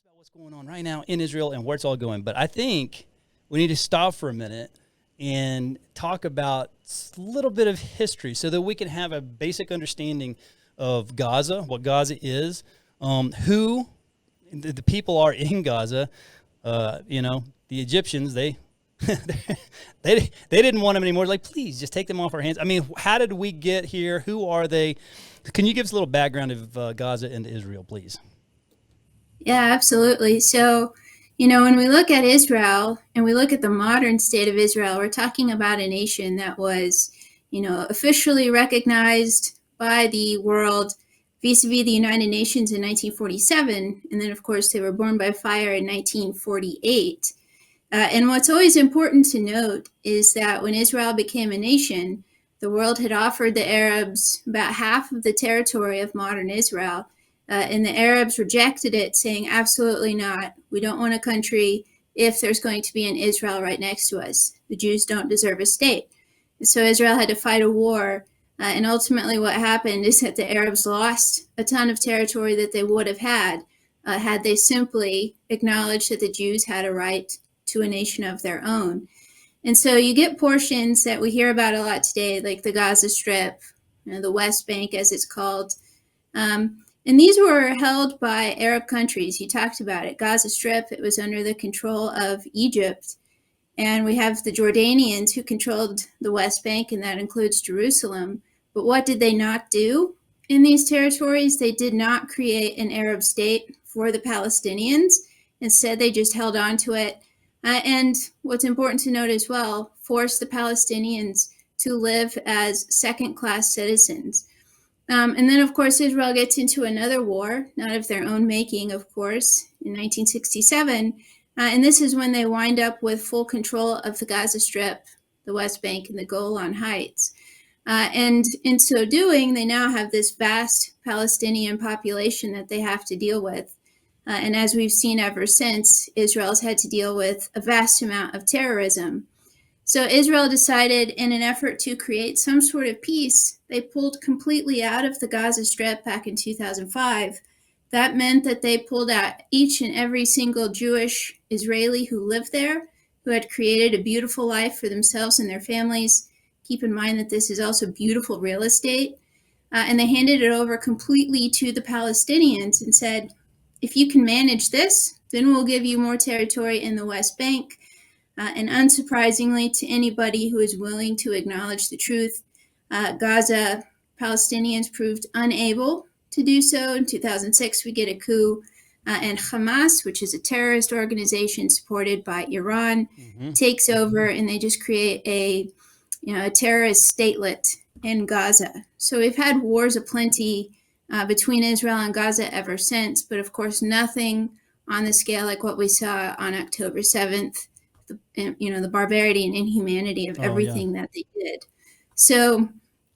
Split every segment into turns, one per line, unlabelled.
about what's going on right now in Israel and where it's all going. But I think we need to stop for a minute and talk about a little bit of history so that we can have a basic understanding of Gaza, what Gaza is, who the people are in Gaza. The Egyptians, they they didn't want them anymore. Like, please just take them off our hands. I mean, how did we get here? Who are they? Can you give us a little background of Gaza and Israel, please?
Yeah, absolutely. So, when we look at Israel and we look at the modern state of Israel, we're talking about a nation that was, officially recognized by the world vis-a-vis the United Nations in 1947. And then, of course, they were born by fire in 1948. And what's always important to note is that when Israel became a nation, the world had offered the Arabs about half of the territory of modern Israel. And the Arabs rejected it, saying, absolutely not. We don't want a country if there's going to be an Israel right next to us. The Jews don't deserve a state. And so Israel had to fight a war. And ultimately what happened is that the Arabs lost a ton of territory that they would have had they simply acknowledged that the Jews had a right to a nation of their own. And so you get portions that we hear about a lot today, like the Gaza Strip, the West Bank as it's called. And these were held by Arab countries. You talked about it. Gaza Strip, it was under the control of Egypt. And we have the Jordanians who controlled the West Bank, and that includes Jerusalem. But what did they not do in these territories? They did not create an Arab state for the Palestinians. Instead, they just held on to it. And what's important to note as well, forced the Palestinians to live as second-class citizens. And then, of course, Israel gets into another war, not of their own making, of course, in 1967. And this is when they wind up with full control of the Gaza Strip, the West Bank, and the Golan Heights. And in so doing, they now have this vast Palestinian population that they have to deal with. And as we've seen ever since, Israel's had to deal with a vast amount of terrorism. So Israel decided, in an effort to create some sort of peace, they pulled completely out of the Gaza Strip back in 2005. That meant that they pulled out each and every single Jewish Israeli who lived there, who had created a beautiful life for themselves and their families. Keep in mind that this is also beautiful real estate. And they handed it over completely to the Palestinians and said, if you can manage this, then we'll give you more territory in the West Bank. And unsurprisingly, to anybody who is willing to acknowledge the truth, Gaza Palestinians proved unable to do so. In 2006, we get a coup, and Hamas, which is a terrorist organization supported by Iran, takes over, and they just create a terrorist statelet in Gaza. So we've had wars aplenty between Israel and Gaza ever since, but of course nothing on the scale like what we saw on October 7th. The barbarity and inhumanity of everything that they did. So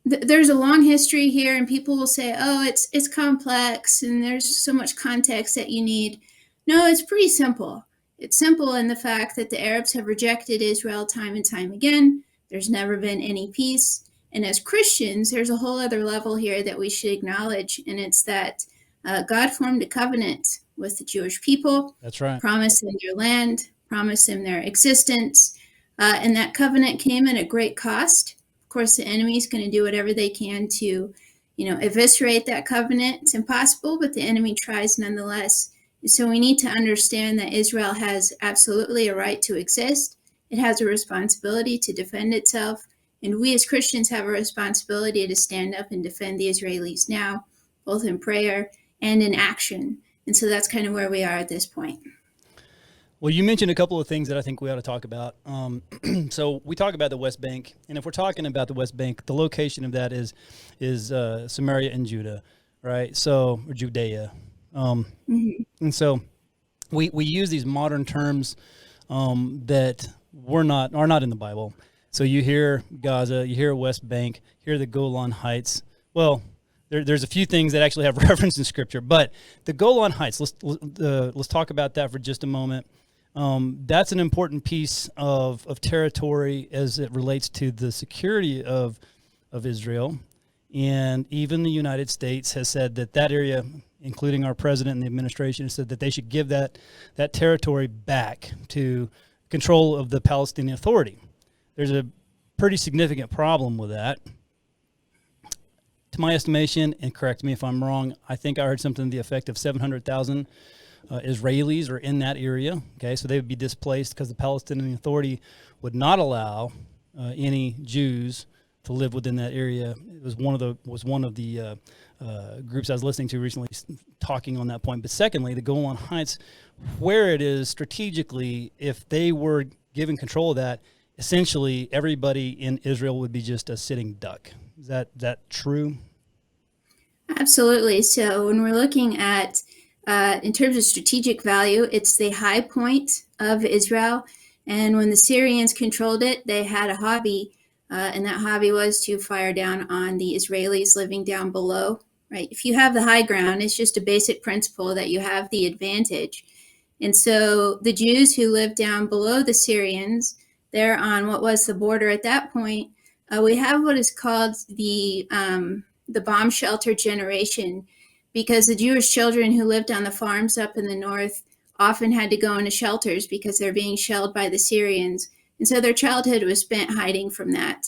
there's a long history here, and people will say, oh, it's complex and there's so much context that you need. No, it's pretty simple. It's simple in the fact that the Arabs have rejected Israel time and time again. There's never been any peace. And as Christians, there's a whole other level here that we should acknowledge, and it's that God formed a covenant with the Jewish people.
That's right.
Promised them their land, promised them their existence, and that covenant came at a great cost. Of course, the enemy is going to do whatever they can to, eviscerate that covenant. It's impossible, but the enemy tries nonetheless. So we need to understand that Israel has absolutely a right to exist. It has a responsibility to defend itself, and we as Christians have a responsibility to stand up and defend the Israelis now, both in prayer and in action. And so that's kind of where we are at this point.
Well, you mentioned a couple of things that I think we ought to talk about. So we talk about the West Bank, and if we're talking about the West Bank, the location of that is Samaria and Judah, right? So, or Judea. And so we use these modern terms that are not in the Bible. So you hear Gaza, you hear West Bank, you hear the Golan Heights. Well, there's a few things that actually have reference in Scripture, but the Golan Heights, let's talk about that for just a moment. That's an important piece of territory as it relates to the security of Israel. And even the United States has said that area including our president and the administration, said that they should give that territory back to control of the Palestinian Authority. There's a pretty significant problem with that. To my estimation, and correct me if I'm wrong, I think I heard something to the effect of 700,000 Israelis are in that area. Okay, so they would be displaced because the Palestinian Authority would not allow any Jews to live within that area. It was one of the groups I was listening to recently talking on that point. But secondly, the Golan Heights, where it is strategically, if they were given control of that, essentially everybody in Israel would be just a sitting duck. Is that true?
Absolutely. So when we're looking at, in terms of strategic value, it's the high point of Israel. And when the Syrians controlled it, they had a hobby, and that hobby was to fire down on the Israelis living down below, right? If you have the high ground, it's just a basic principle that you have the advantage. And so the Jews who lived down below the Syrians, they're on what was the border at that point. We have what is called the bomb shelter generation, because the Jewish children who lived on the farms up in the north often had to go into shelters because they're being shelled by the Syrians. And so their childhood was spent hiding from that.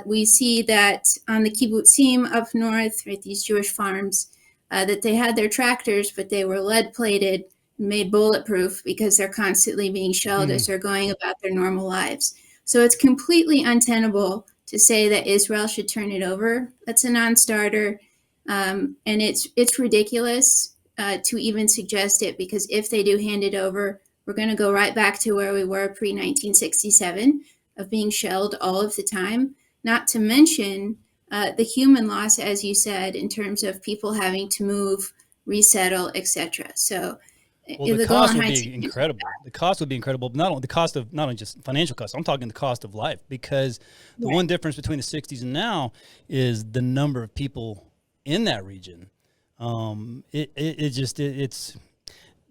We see that on the kibbutzim up north, right, these Jewish farms, that they had their tractors, but they were lead plated and made bulletproof because they're constantly being shelled as they're going about their normal lives. So it's completely untenable to say that Israel should turn it over. That's a non-starter, and it's ridiculous to even suggest it, because if they do hand it over, we're going to go right back to where we were pre-1967 of being shelled all of the time, not to mention the human loss, as you said, in terms of people having to move, resettle, etc. So
the cost would be incredible. The cost would be incredible, but not only just financial cost. I'm talking the cost of life, because the one difference between the 60s and now is the number of people in that region.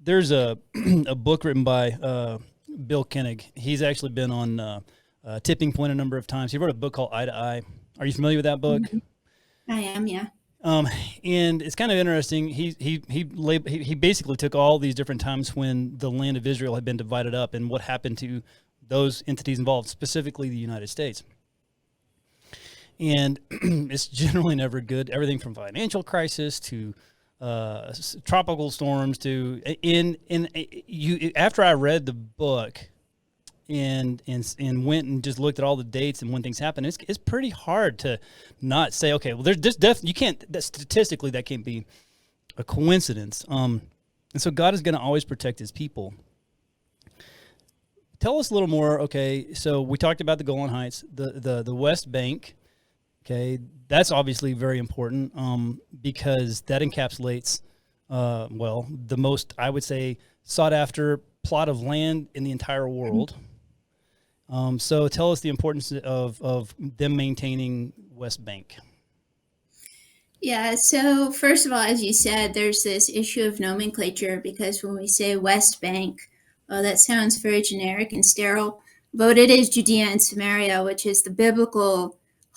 There's a book written by Bill Koenig. He's actually been on Tipping Point a number of times. He wrote a book called Eye to Eye. Are you familiar with that book?
I am, yeah.
And it's kind of interesting. He basically took all these different times when the land of Israel had been divided up and what happened to those entities involved, specifically the United States. And it's generally never good. Everything from financial crisis to tropical storms to after I read the book and went and just looked at all the dates and when things happen, it's pretty hard to not say, okay, well, there's you can't, statistically that can't be a coincidence. And so God is going to always protect his people. Tell us a little more. Okay, so we talked about the Golan Heights, the West Bank. Okay, that's obviously very important because that encapsulates, the most, I would say, sought after plot of land in the entire world. So tell us the importance of them maintaining West Bank.
Yeah, so first of all, as you said, there's this issue of nomenclature, because when we say West Bank, that sounds very generic and sterile, but it is Judea and Samaria, which is the biblical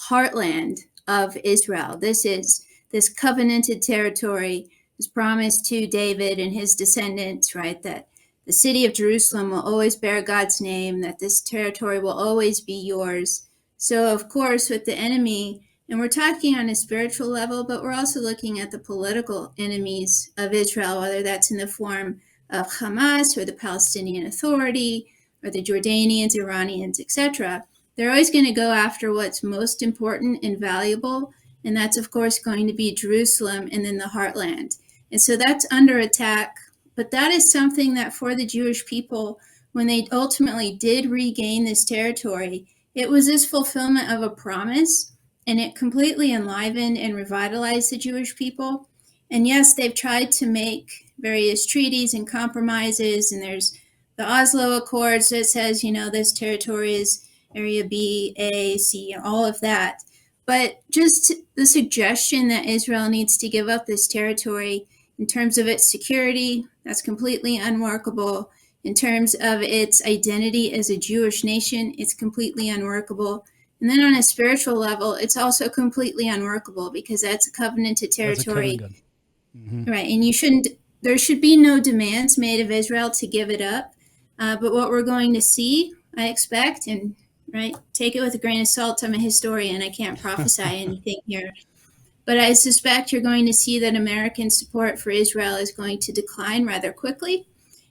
heartland of Israel. This is this covenanted territory is promised to David and his descendants, right? That the city of Jerusalem will always bear God's name, that this territory will always be yours. So, of course, with the enemy, and we're talking on a spiritual level, but we're also looking at the political enemies of Israel, whether that's in the form of Hamas or the Palestinian Authority or the Jordanians, Iranians, etc. They're always going to go after what's most important and valuable, and that's, of course, going to be Jerusalem and then the heartland. And so that's under attack. But that is something that for the Jewish people, when they ultimately did regain this territory, it was this fulfillment of a promise, and it completely enlivened and revitalized the Jewish people. And yes, they've tried to make various treaties and compromises, and there's the Oslo Accords that says, this territory is Area B, A, C, all of that. But just the suggestion that Israel needs to give up this territory in terms of its security, that's completely unworkable. In terms of its identity as a Jewish nation, it's completely unworkable. And then on a spiritual level, it's also completely unworkable, because that's a covenanted territory. Right, and you shouldn't. There should be no demands made of Israel to give it up. But what we're going to see, I expect, and right, take it with a grain of salt. I'm a historian. I can't prophesy anything here. But I suspect you're going to see that American support for Israel is going to decline rather quickly,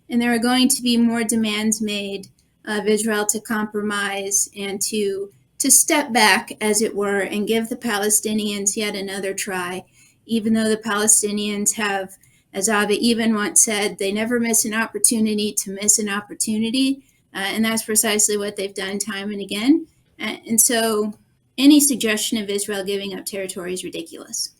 and there are going to be more demands made of Israel to compromise and to step back, as it were, and give the Palestinians yet another try, even though the Palestinians have, as Avi even once said, they never miss an opportunity to miss an opportunity. And that's precisely what they've done time and again. And so any suggestion of Israel giving up territory is ridiculous.